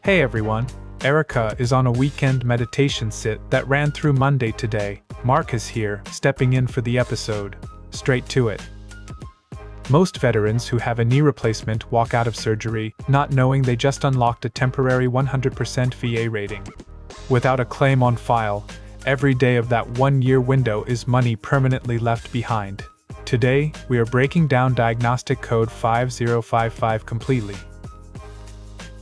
Hey everyone, Erica is on a weekend meditation sit that ran through Monday today. Mark is here, stepping in for the episode. Straight to it. Most veterans who have a knee replacement walk out of surgery, not knowing they just unlocked a temporary 100% VA rating. Without a claim on file, every day of that 1-year window is money permanently left behind. Today, we are breaking down diagnostic code 5055 completely.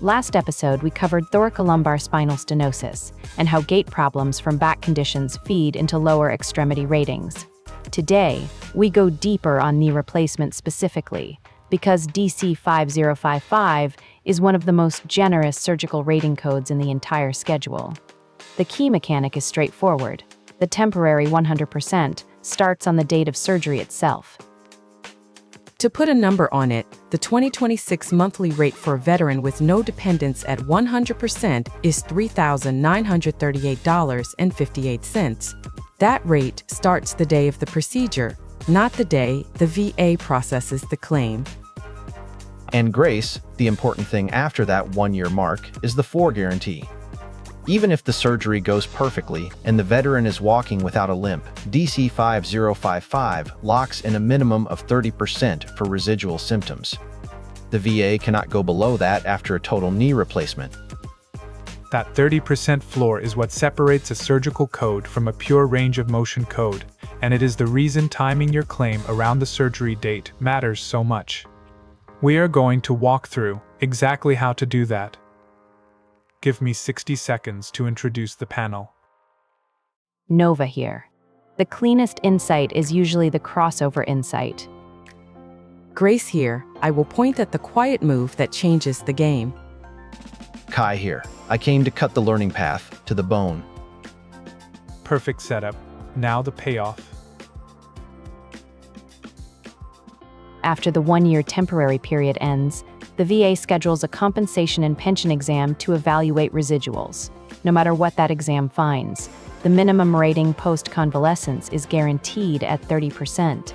Last episode, we covered thoracolumbar spinal stenosis and how gait problems from back conditions feed into lower extremity ratings. Today, we go deeper on knee replacement specifically, because DC 5055 is one of the most generous surgical rating codes in the entire schedule. The key mechanic is straightforward. The temporary 100% starts on the date of surgery itself. To put a number on it, the 2026 monthly rate for a veteran with no dependents at 100% is $3,938.58. That rate starts the day of the procedure, not the day the VA processes the claim. And Grace, the important thing after that 1-year mark is the 4 guarantee. Even if the surgery goes perfectly and the veteran is walking without a limp, DC 5055 locks in a minimum of 30% for residual symptoms. The VA cannot go below that after a total knee replacement. That 30% floor is what separates a surgical code from a pure range of motion code, and it is the reason timing your claim around the surgery date matters so much. We are going to walk through exactly how to do that. Give me 60 seconds to introduce the panel. Nova here. The cleanest insight is usually the crossover insight. Grace here. I will point at the quiet move that changes the game. Kai here. I came to cut the learning path to the bone. Perfect setup. Now the payoff. After the 1-year temporary period ends, the VA schedules a compensation and pension exam to evaluate residuals. No matter what that exam finds, the minimum rating post-convalescence is guaranteed at 30%.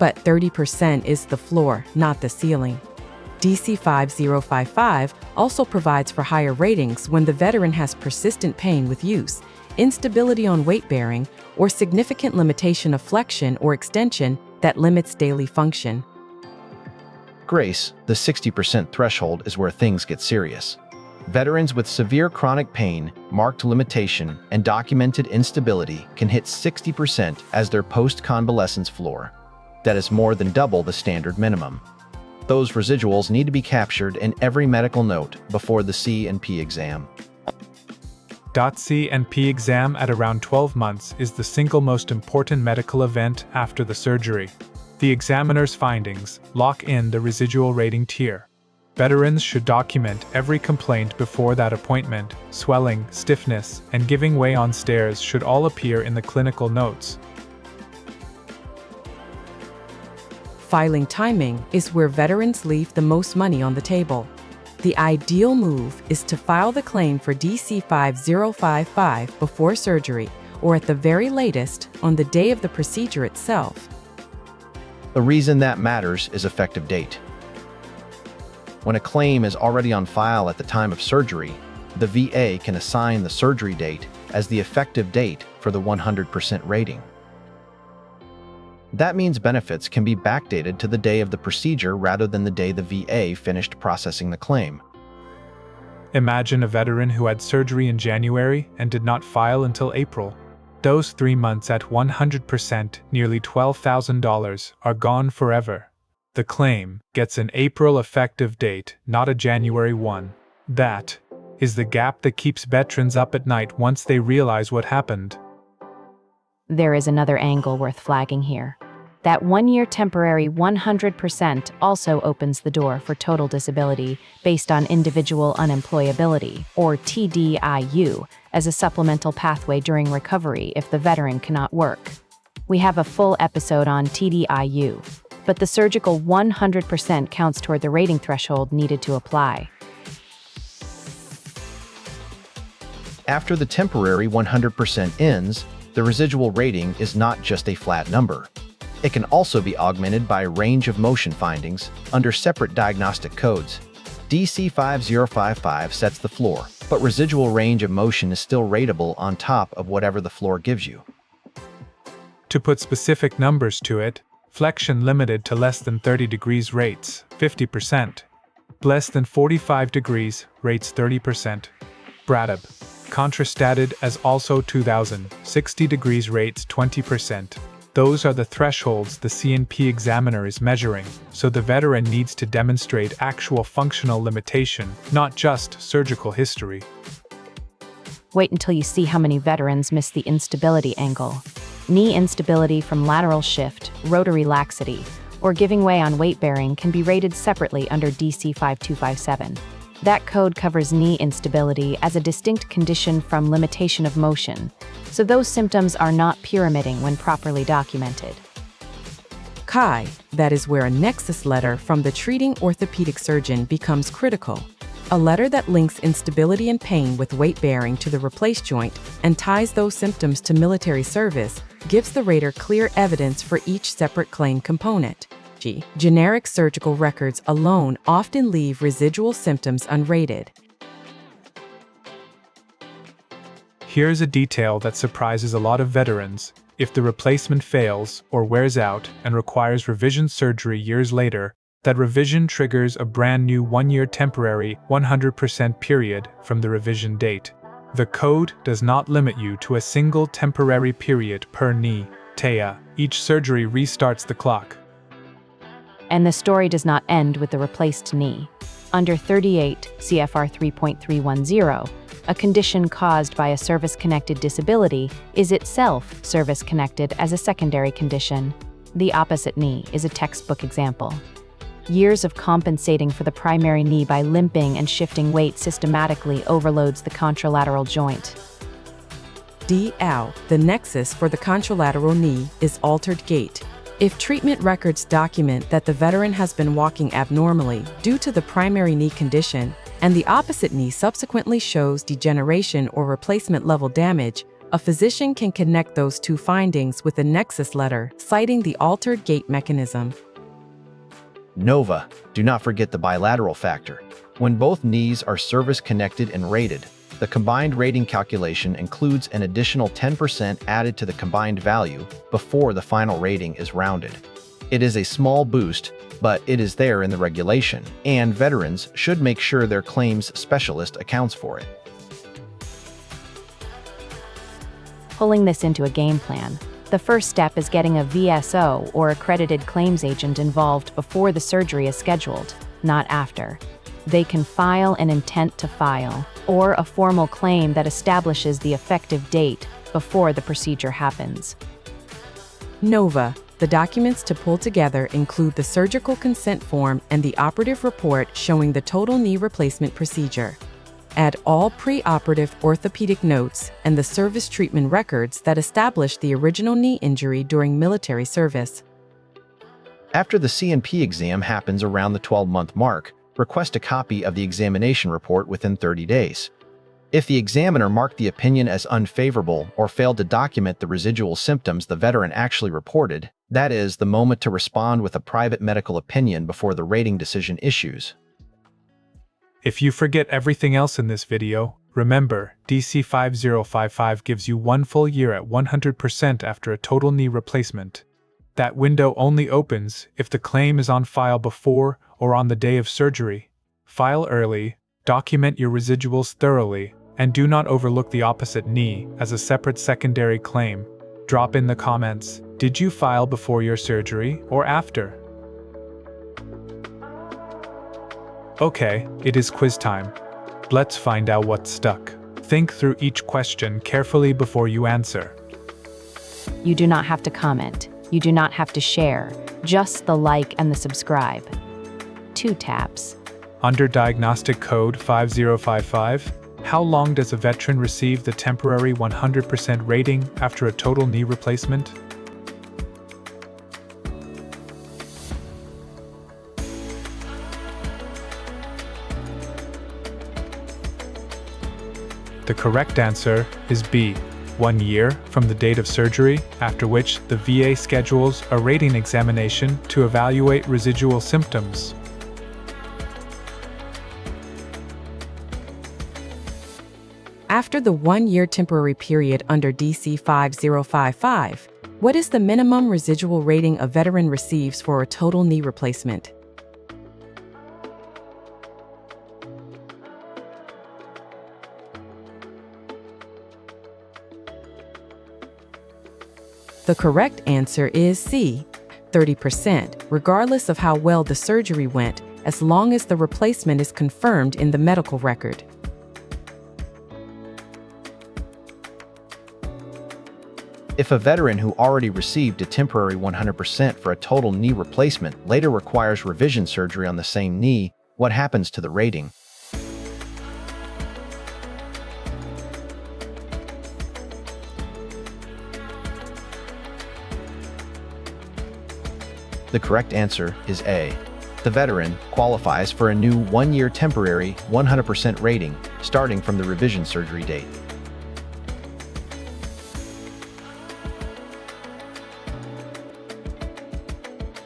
But 30% is the floor, not the ceiling. DC 5055 also provides for higher ratings when the veteran has persistent pain with use, instability on weight bearing, or significant limitation of flexion or extension that limits daily function. Grace, the 60% threshold is where things get serious. Veterans with severe chronic pain, marked limitation, and documented instability can hit 60% as their post-convalescence floor. That is more than double the standard minimum. Those residuals need to be captured in every medical note before the C&P exam. C&P exam at around 12 months is the single most important medical event after the surgery. The examiner's findings lock in the residual rating tier. Veterans should document every complaint before that appointment. Swelling, stiffness, and giving way on stairs should all appear in the clinical notes. Filing timing is where veterans leave the most money on the table. The ideal move is to file the claim for DC 5055 before surgery, or at the very latest, on the day of the procedure itself. The reason that matters is effective date. When a claim is already on file at the time of surgery, the VA can assign the surgery date as the effective date for the 100% rating. That means benefits can be backdated to the day of the procedure rather than the day the VA finished processing the claim. Imagine a veteran who had surgery in January and did not file until April. Those 3 months at 100%, nearly $12,000, are gone forever. The claim gets an April effective date, not a January one. That is the gap that keeps veterans up at night once they realize what happened. There is another angle worth flagging here. That 1-year temporary 100% also opens the door for total disability based on individual unemployability, or TDIU, as a supplemental pathway during recovery if the veteran cannot work. We have a full episode on TDIU, but the surgical 100% counts toward the rating threshold needed to apply. After the temporary 100% ends, the residual rating is not just a flat number. It can also be augmented by a range of motion findings under separate diagnostic codes. DC 5055 sets the floor, but residual range of motion is still rateable on top of whatever the floor gives you. To put specific numbers to it, flexion limited to less than 30 degrees rates 50%, less than 45 degrees rates 30%. Bradab, contrastated as also 2000, 60 degrees rates 20%. Those are the thresholds the CNP examiner is measuring, so the veteran needs to demonstrate actual functional limitation, not just surgical history. Wait until you see how many veterans miss the instability angle. Knee instability from lateral shift, rotary laxity, or giving way on weight bearing can be rated separately under DC 5257. That code covers knee instability as a distinct condition from limitation of motion, so those symptoms are not pyramiding when properly documented. CHI, that is where a nexus letter from the treating orthopedic surgeon becomes critical. A letter that links instability and pain with weight bearing to the replaced joint and ties those symptoms to military service gives the rater clear evidence for each separate claim component. Generic surgical records alone often leave residual symptoms unrated. Here's a detail that surprises a lot of veterans. If the replacement fails or wears out and requires revision surgery years later, that revision triggers a brand new 1-year temporary 100% period from the revision date. The code does not limit you to a single temporary period per knee, TEA. Each surgery restarts the clock. And the story does not end with the replaced knee. Under 38 CFR 3.310, a condition caused by a service-connected disability is itself service-connected as a secondary condition. The opposite knee is a textbook example. Years of compensating for the primary knee by limping and shifting weight systematically overloads the contralateral joint. DAO, the nexus for the contralateral knee, is altered gait. If treatment records document that the veteran has been walking abnormally due to the primary knee condition, and the opposite knee subsequently shows degeneration or replacement level damage, a physician can connect those two findings with a nexus letter citing the altered gait mechanism. NOVA, do not forget the bilateral factor. When both knees are service-connected and rated, the combined rating calculation includes an additional 10% added to the combined value before the final rating is rounded. It is a small boost, but it is there in the regulation, and veterans should make sure their claims specialist accounts for it. Pulling this into a game plan, the first step is getting a VSO or accredited claims agent involved before the surgery is scheduled, not after. They can file an intent to file, or a formal claim that establishes the effective date before the procedure happens. NOVA, the documents to pull together include the surgical consent form and the operative report showing the total knee replacement procedure. Add all pre-operative orthopedic notes and the service treatment records that establish the original knee injury during military service. After the CNP exam happens around the 12-month mark, request a copy of the examination report within 30 days. If the examiner marked the opinion as unfavorable or failed to document the residual symptoms the veteran actually reported, that is the moment to respond with a private medical opinion before the rating decision issues. If you forget everything else in this video, remember, DC 5055 gives you 1 full year at 100% after a total knee replacement. That window only opens if the claim is on file before or on the day of surgery. File early, document your residuals thoroughly, and do not overlook the opposite knee as a separate secondary claim. Drop in the comments, did you file before your surgery or after? Okay, it is quiz time. Let's find out what's stuck. Think through each question carefully before you answer. You do not have to comment. You do not have to share. Just the like and the subscribe. 2 taps. Under diagnostic code 5055, how long does a veteran receive the temporary 100% rating after a total knee replacement? The correct answer is B, 1 year from the date of surgery, after which the VA schedules a rating examination to evaluate residual symptoms. After the 1-year temporary period under DC 5055, what is the minimum residual rating a veteran receives for a total knee replacement? The correct answer is C, 30%, regardless of how well the surgery went, as long as the replacement is confirmed in the medical record. If a veteran who already received a temporary 100% for a total knee replacement later requires revision surgery on the same knee, what happens to the rating? The correct answer is A. The veteran qualifies for a new 1-year temporary 100% rating starting from the revision surgery date.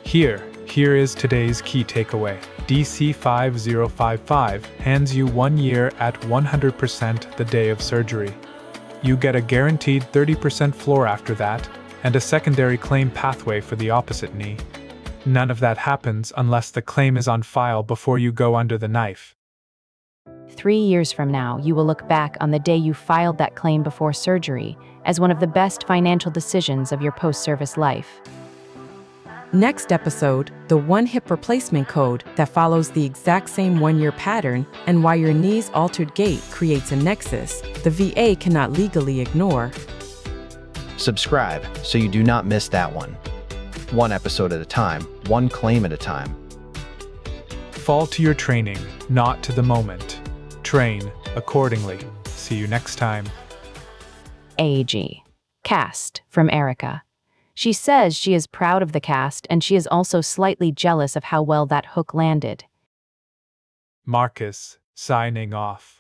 Here is today's key takeaway. DC 5055 hands you 1 year at 100% the day of surgery. You get a guaranteed 30% floor after that, and a secondary claim pathway for the opposite knee. None of that happens unless the claim is on file before you go under the knife. 3 years from now, you will look back on the day you filed that claim before surgery as one of the best financial decisions of your post-service life. Next episode, the one hip replacement code that follows the exact same 1-year pattern and why your knee's altered gait creates a nexus the VA cannot legally ignore. Subscribe so you do not miss that one. One episode at a time, one claim at a time. Fall to your training, not to the moment. Train accordingly. See you next time. AG. Cast from Erica. She says she is proud of the cast and she is also slightly jealous of how well that hook landed. Marcus, signing off.